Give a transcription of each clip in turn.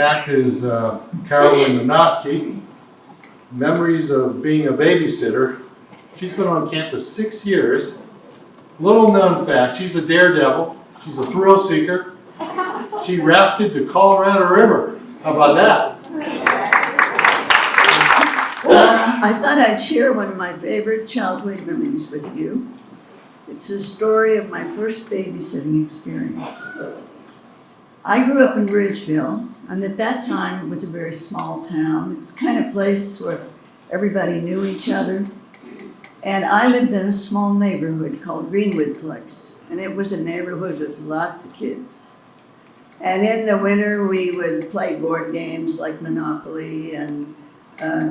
act is Carolyn Menosky. Memories of being a babysitter. She's been on campus 6 years. Little known fact, she's a daredevil. She's a thrill seeker. She rafted the Colorado River. How about that? I thought I'd share one of my favorite childhood memories with you. It's the story of my first babysitting experience. I grew up in Ridgeville, and at that time it was a very small town. It's the kind of place where everybody knew each other. And I lived in a small neighborhood called Greenwood Place, and it was a neighborhood with lots of kids. And in the winter we would play board games like Monopoly and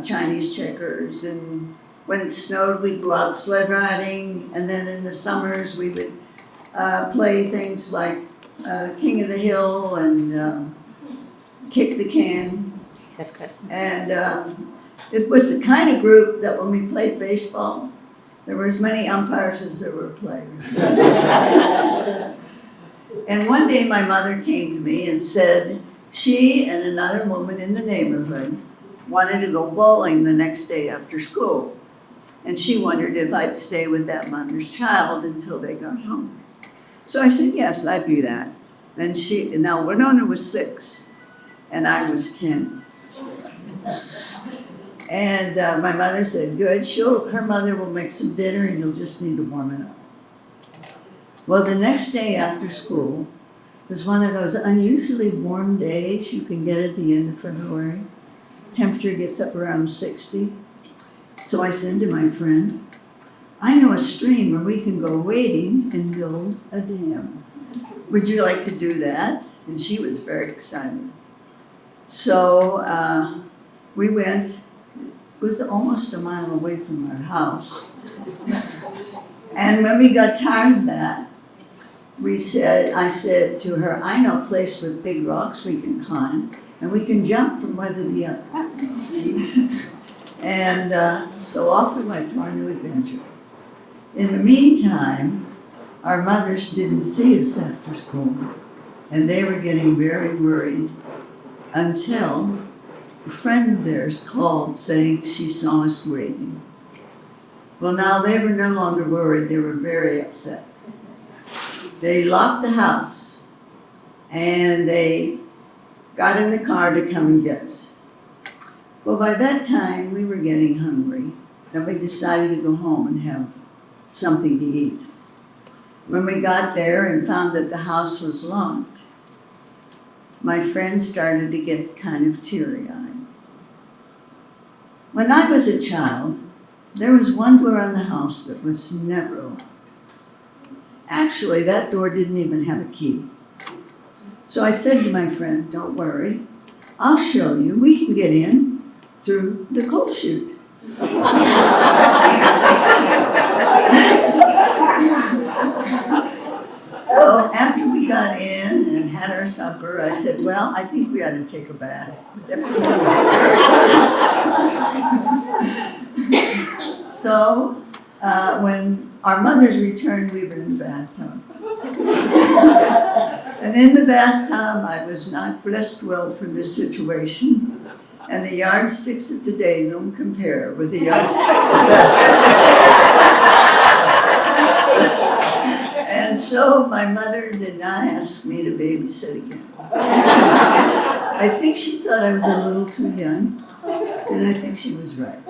Chinese checkers, and when it snowed we'd go out sled riding, and then in the summers we would play things like King of the Hill and Kick the Can. That's good. And it was the kind of group that when we played baseball, there were as many umpires as there were players. And one day my mother came to me and said she and another woman in the neighborhood wanted to go bowling the next day after school. And she wondered if I'd stay with that mother's child until they got home. So I said, yes, I'd do that. And now Winona was 6 and I was 10. And my mother said, good, her mother will make some dinner and you'll just need to warm it up. Well, the next day after school was one of those unusually warm days you can get at the end of February. Temperature gets up around 60. So I said to my friend, I know a stream where we can go wading and build a dam. Would you like to do that? And she was very excited. So we went. It was almost a mile away from our house. And when we got tired of that, I said to her, I know a place with big rocks we can climb, and we can jump from one to the other. And so off we went to our new adventure. In the meantime, our mothers didn't see us after school, and they were getting very worried until a friend of theirs called saying she saw us waiting. Well, now they were no longer worried, they were very upset. They locked the house and they got in the car to come and get us. Well, by that time we were getting hungry, and we decided to go home and have something to eat. When we got there and found that the house was locked, my friend started to get kind of teary-eyed. When I was a child, there was one door on the house that was never locked. Actually, that door didn't even have a key. So I said to my friend, don't worry, I'll show you. We can get in through the coal chute. So after we got in and had our supper, I said, well, I think we ought to take a bath. So when our mothers returned, we were in the bathtub. And in the bathtub, I was not dressed well for this situation. And the yardsticks of today don't compare with the yardsticks of that. And so my mother did not ask me to babysit again. I think she thought I was a little too young, and I think she was right.